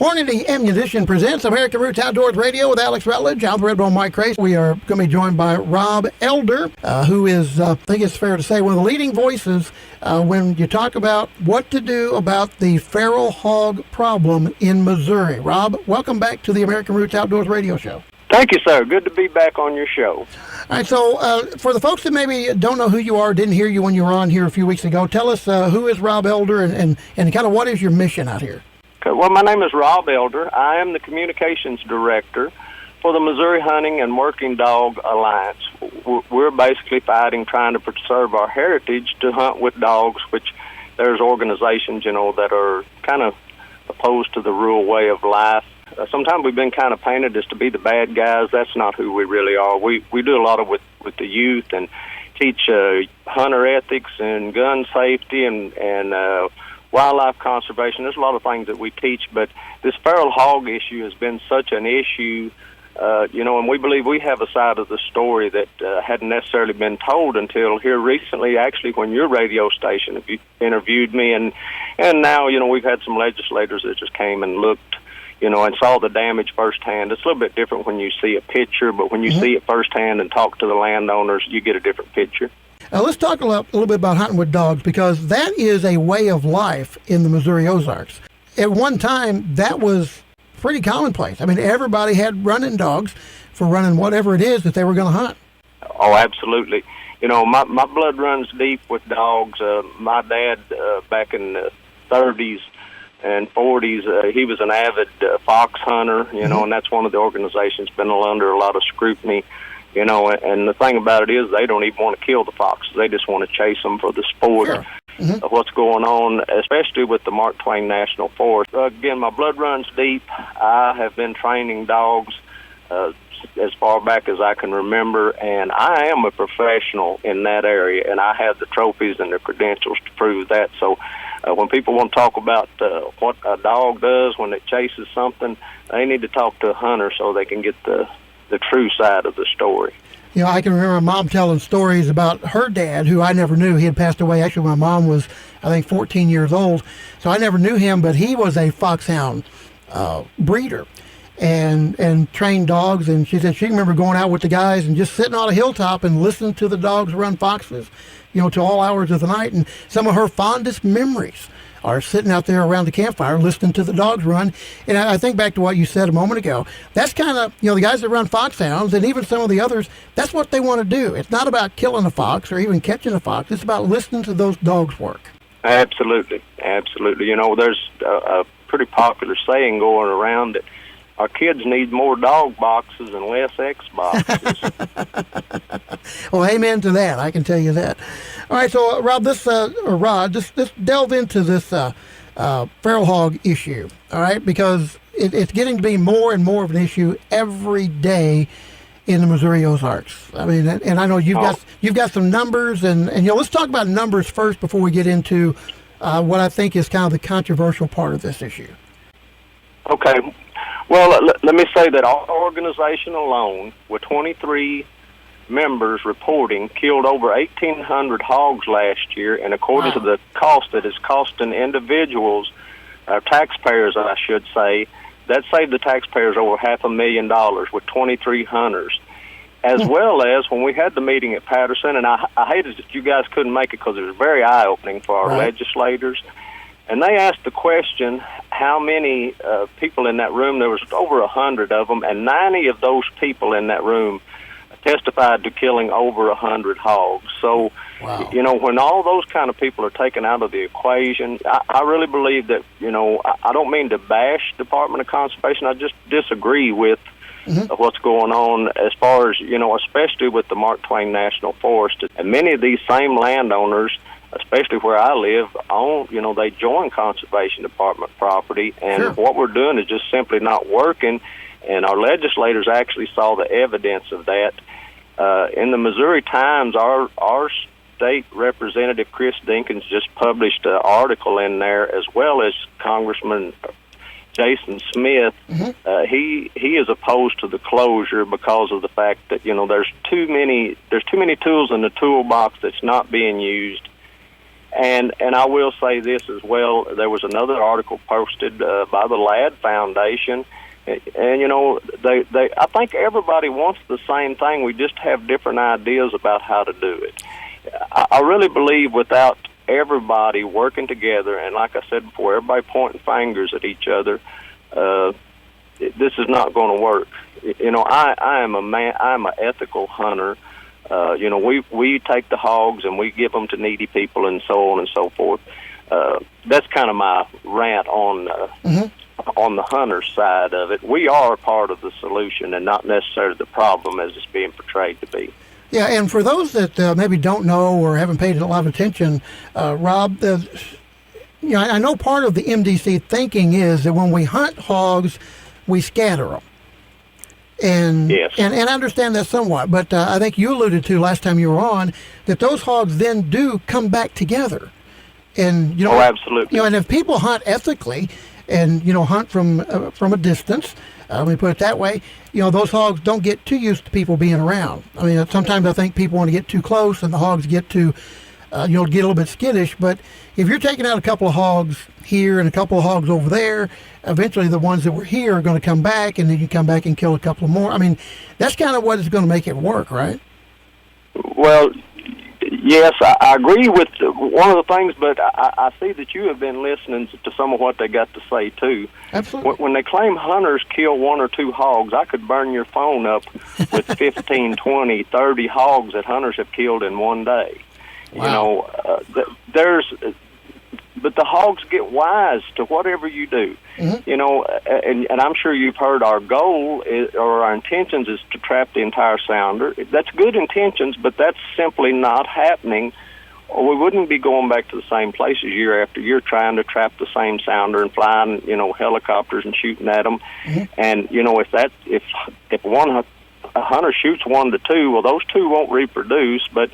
Hornady Ammunition presents American Roots Outdoors Radio with Alex Rutledge. I'm Redbone Mike Crace. We are going to be joined by Rob Elder, who is, I think it's fair to say, one of the leading voices when you talk about what to do about the feral hog problem in Missouri. Rob, welcome back to the American Roots Outdoors Radio Show. Thank you, sir. Good to be back on your show. All right, so for the folks that maybe don't know who you are, didn't hear you when you were on here a few weeks ago, tell us who is Rob Elder and kind of what is your mission out here? Okay, well, my name is Rob Elder. I am the communications director for the Missouri Hunting and Working Dog Alliance. We're basically fighting, trying to preserve our heritage to hunt with dogs, which there's organizations, that are kind of opposed to the rural way of life. Sometimes we've been kind of painted as to be the bad guys. That's not who we really are. We do a lot of with the youth and teach hunter ethics and gun safety and wildlife conservation. There's a lot of things that we teach, but this feral hog issue has been such an issue, and we believe we have a side of the story that hadn't necessarily been told until here recently, actually, when your radio station interviewed me, and now, we've had some legislators that just came and looked, and saw the damage firsthand. It's a little bit different when you see a picture, but when you see it firsthand and talk to the landowners, you get a different picture. Let's talk a little bit about hunting with dogs, because that is a way of life in the Missouri Ozarks. At one time, that was pretty commonplace. I mean, everybody had running dogs for running whatever it is that they were going to hunt. Oh, absolutely. My blood runs deep with dogs. My dad, back in the 30s and 40s, he was an avid fox hunter, and that's one of the organizations been under a lot of scrutiny. And the thing about it is they don't even want to kill the foxes. They just want to chase them for the sport of what's going on, especially with the Mark Twain National Forest. Again, my blood runs deep. I have been training dogs as far back as I can remember, and I am a professional in that area, and I have the trophies and the credentials to prove that. So when people want to talk about what a dog does when it chases something, they need to talk to a hunter so they can get the true side of the story. I can remember my mom telling stories about her dad, who I never knew. He had passed away. Actually, my mom was, I think, 14 years old, so I never knew him, but he was a foxhound breeder and trained dogs, and she said she remember going out with the guys and just sitting on a hilltop and listening to the dogs run foxes, to all hours of the night, and some of her fondest memories are sitting out there around the campfire listening to the dogs run. And I think back to what you said a moment ago. That's kind of, the guys that run foxhounds and even some of the others, that's what they want to do. It's not about killing a fox or even catching a fox. It's about listening to those dogs work. Absolutely. Absolutely. There's a pretty popular saying going around that our kids need more dog boxes and less Xboxes. Well, amen to that. I can tell you that. All right, so Rob, Rod, just delve into this feral hog issue. All right, because it's getting to be more and more of an issue every day in the Missouri Ozarks. I mean, and I know you've got some numbers, and let's talk about numbers first before we get into what I think is kind of the controversial part of this issue. Okay. Well, let me say that our organization alone, with 23 members reporting, killed over 1,800 hogs last year, and according to the cost that is costing individuals, taxpayers, I should say, that saved the taxpayers over $500,000 with 23 hunters. As well as when we had the meeting at Patterson, and I hated that you guys couldn't make it because it was very eye-opening for our legislators. And they asked the question, how many people in that room? There was over 100 of them, and 90 of those people in that room testified to killing over 100 hogs. So, when all those kind of people are taken out of the equation, I really believe that, I don't mean to bash Department of Conservation. I just disagree with what's going on as far as, especially with the Mark Twain National Forest. And many of these same landowners, especially where I live, they join Conservation Department property, and what we're doing is just simply not working, and our legislators actually saw the evidence of that. In the Missouri Times, our state representative, Chris Dinkins, just published an article in there, as well as Congressman Jason Smith. He is opposed to the closure because of the fact that, there's too many tools in the toolbox that's not being used. And I will say this as well. There was another article posted by the Ladd Foundation, and you know, I think everybody wants the same thing. We just have different ideas about how to do it. I really believe without everybody working together, and like I said before, everybody pointing fingers at each other, this is not going to work. You know, I am a man. I'm an ethical hunter. You know, we take the hogs and we give them to needy people and so on and so forth. That's kind of my rant on the hunter side of it. We are part of the solution and not necessarily the problem as it's being portrayed to be. Yeah, and for those that maybe don't know or haven't paid a lot of attention, Rob, you know, I know part of the MDC thinking is that when we hunt hogs, we scatter them. And, yes. and I understand that somewhat, but I think you alluded to last time you were on that those hogs then do come back together. And you know, oh, absolutely. You know, and if people hunt ethically and you know hunt from a distance, let me put it that way, you know, those hogs don't get too used to people being around. I mean, sometimes I think people want to get too close and the hogs get too, you know, get a little bit skittish. But if you're taking out a couple of hogs here and a couple of hogs over there, eventually the ones that were here are going to come back, and then you come back and kill a couple of more. I mean, that's kind of what is going to make it work, right? Well, yes, I agree with one of the things, but I see that you have been listening to some of what they got to say, too. Absolutely. When they claim hunters kill one or two hogs, I could burn your phone up with 15, 20, 30 hogs that hunters have killed in one day. Wow. You know, but the hogs get wise to whatever you do. Mm-hmm. You know, and I'm sure you've heard our goal or our intentions is to trap the entire sounder. That's good intentions, but that's simply not happening, or we wouldn't be going back to the same places year after year trying to trap the same sounder and flying, you know, helicopters and shooting at them. Mm-hmm. And, you know, if a hunter shoots 1 to 2, well, those 2 won't reproduce, but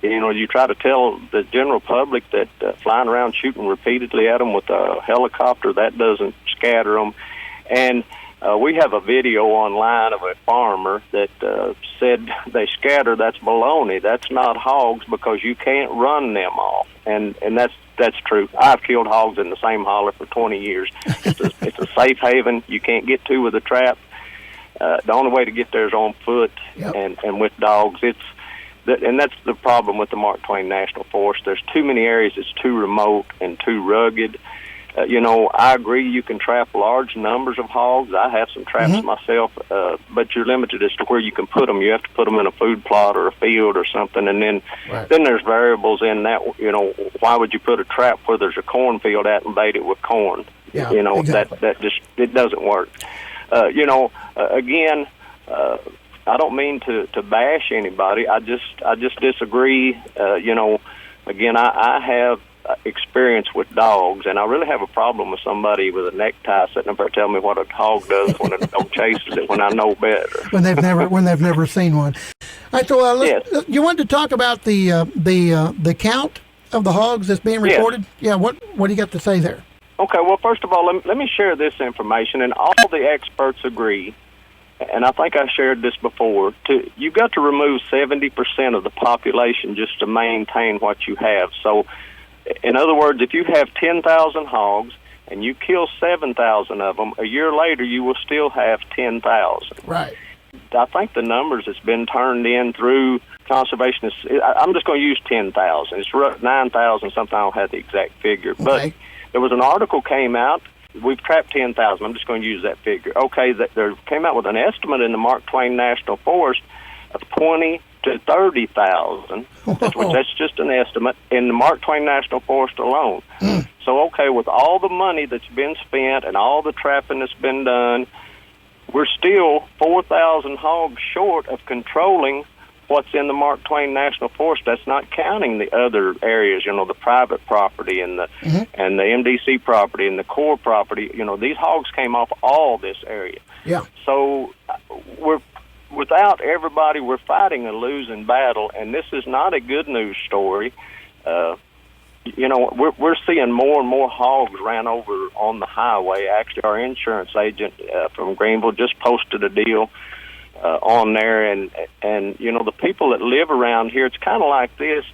you know, you try to tell the general public that flying around shooting repeatedly at them with a helicopter, that doesn't scatter them. And we have a video online of a farmer that said they scatter. That's baloney. That's not hogs because you can't run them off. And that's true. I've killed hogs in the same holler for 20 years. It's a safe haven. You can't get to with a trap. The only way to get there is on foot. Yep. and with dogs. And that's the problem with the Mark Twain National Forest. There's too many areas that's too remote and too rugged. You know, I agree you can trap large numbers of hogs. I have some traps myself, but you're limited as to where you can put them. You have to put them in a food plot or a field or something, and then there's variables in that. You know, why would you put a trap where there's a cornfield at and bait it with corn? Yeah, you know, exactly. that just it doesn't work. You know, again. I don't mean to bash anybody. I just disagree. You know, again, I have experience with dogs, and I really have a problem with somebody with a necktie sitting up there telling me what a hog does when a dog chases it when I know better. When they've never seen one. All right, so yes. You wanted to talk about the count of the hogs that's being reported. Yes. Yeah, what do you got to say there? Okay, well, first of all, let me share this information, and all the experts agree. And I think I shared this before, you've got to remove 70% of the population just to maintain what you have. So, in other words, if you have 10,000 hogs and you kill 7,000 of them, a year later you will still have 10,000. Right. I think the numbers that's been turned in through conservation I'm just going to use 10,000. It's 9,000 something. I don't have the exact figure. Okay. But there was an article came out. We've trapped 10,000. I'm just going to use that figure. Okay, there came out with an estimate in the Mark Twain National Forest of 20 to 30,000, that's just an estimate, in the Mark Twain National Forest alone. So, okay, with all the money that's been spent and all the trapping that's been done, we're still 4,000 hogs short of controlling what's in the Mark Twain National Forest. That's not counting the other areas, you know, the private property and the and the MDC property and the core property. You know, these hogs came off all this area. Yeah. So without everybody, we're fighting a losing battle, and this is not a good news story. You know, we're seeing more and more hogs ran over on the highway. Actually, our insurance agent from Greenville just posted a deal on there, and you know, the people that live around here, it's kind of like this.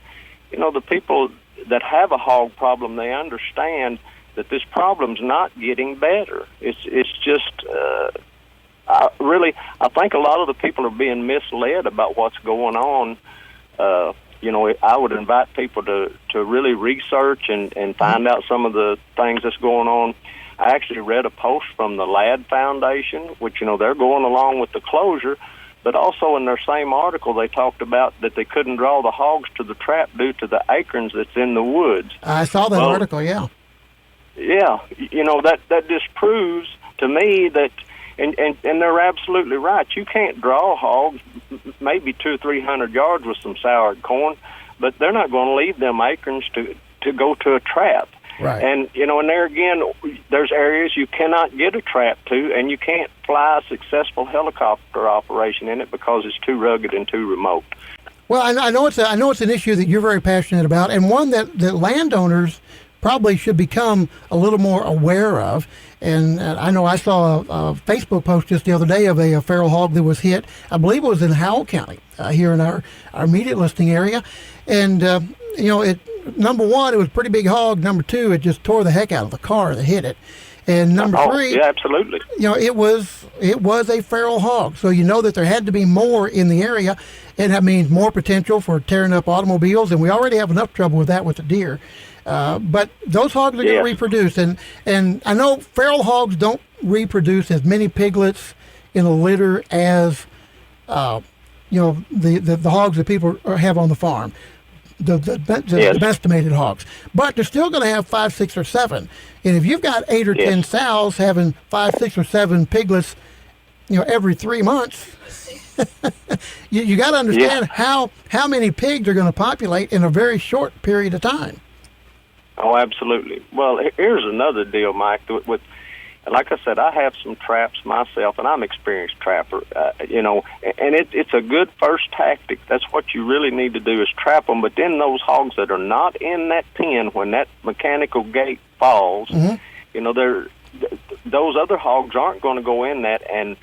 You know, the people that have a hog problem, they understand that this problem's not getting better. It's just I think a lot of the people are being misled about what's going on. I would invite people to really research and find out some of the things that's going on. I actually read a post from the Ladd Foundation, which, they're going along with the closure, but also in their same article they talked about that they couldn't draw the hogs to the trap due to the acorns that's in the woods. I saw that article, yeah. Yeah, that just proves to me that, and they're absolutely right. You can't draw hogs maybe 200 or 300 yards with some soured corn, but they're not going to leave them acorns to go to a trap. Right. And, and there again, there's areas you cannot get a trap to, and you can't fly a successful helicopter operation in it because it's too rugged and too remote. Well, I know it's an issue that you're very passionate about, and one that landowners probably should become a little more aware of. And I know I saw a Facebook post just the other day of a feral hog that was hit. I believe it was in Howell County, here in our immediate listing area. And, number one, it was a pretty big hog. Number two, it just tore the heck out of the car that hit it. And number three, yeah, absolutely. It was a feral hog. So that there had to be more in the area, and that means more potential for tearing up automobiles. And we already have enough trouble with that with the deer. But those hogs are going to reproduce, and I know feral hogs don't reproduce as many piglets in a litter as the hogs that people have on the farm. The estimated hogs, but they're still going to have 5, 6, or 7. And if you've got 8 or 10 sows having 5, 6, or 7 piglets, every 3 months, you got to understand how many pigs are going to populate in a very short period of time. Oh, absolutely. Well, here's another deal, Mike. With like I said, I have some traps myself, and I'm an experienced trapper, and it's a good first tactic. That's what you really need to do is trap them. But then those hogs that are not in that pen, when that mechanical gate falls, those other hogs aren't going to go in that. And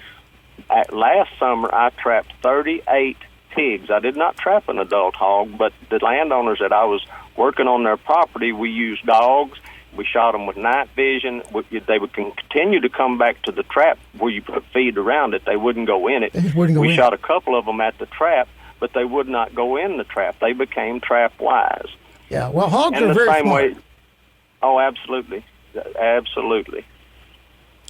last summer, I trapped 38 pigs. I did not trap an adult hog, but the landowners that I was working on their property, we used dogs. We shot them with night vision. They would continue to come back to the trap where you put feed around it. They wouldn't go in it. We shot a couple of them at the trap, but they would not go in the trap. They became trap-wise. Yeah, well, hogs and are very same smart. Way, oh, absolutely. Absolutely.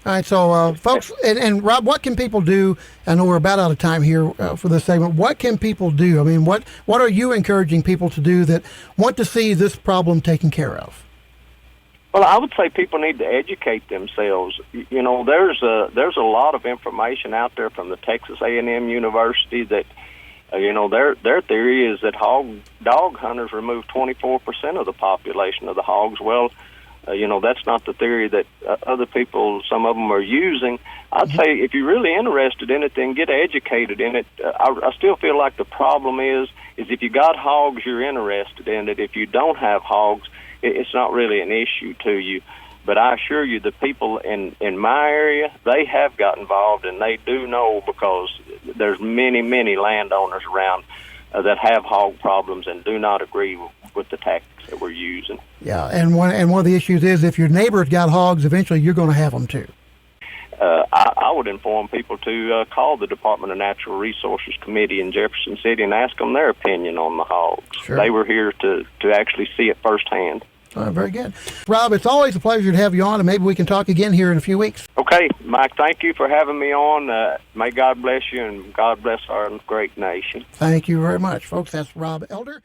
All right, so folks, and Rob, what can people do? I know we're about out of time here for this segment. What can people do? I mean, what are you encouraging people to do that want to see this problem taken care of? Well, I would say people need to educate themselves. There's a lot of information out there from the Texas A&M University that, their theory is that dog hunters remove 24% of the population of the hogs. Well, that's not the theory that other people, some of them, are using. I'd say if you're really interested in it, then get educated in it. I still feel like the problem is if you got hogs, you're interested in it. If you don't have hogs, it's not really an issue to you. But I assure you, the people in my area, they have got involved, and they do know, because there's many, many landowners around that have hog problems and do not agree with the tactics that we're using. Yeah, and one of the issues is if your neighbor's got hogs, eventually you're going to have them too. I would inform people to call the Department of Natural Resources Committee in Jefferson City and ask them their opinion on the hogs. Sure. They were here to actually see it firsthand. Very good. Rob, it's always a pleasure to have you on, and maybe we can talk again here in a few weeks. Okay, Mike, thank you for having me on. May God bless you, and God bless our great nation. Thank you very much, folks. That's Rob Elder.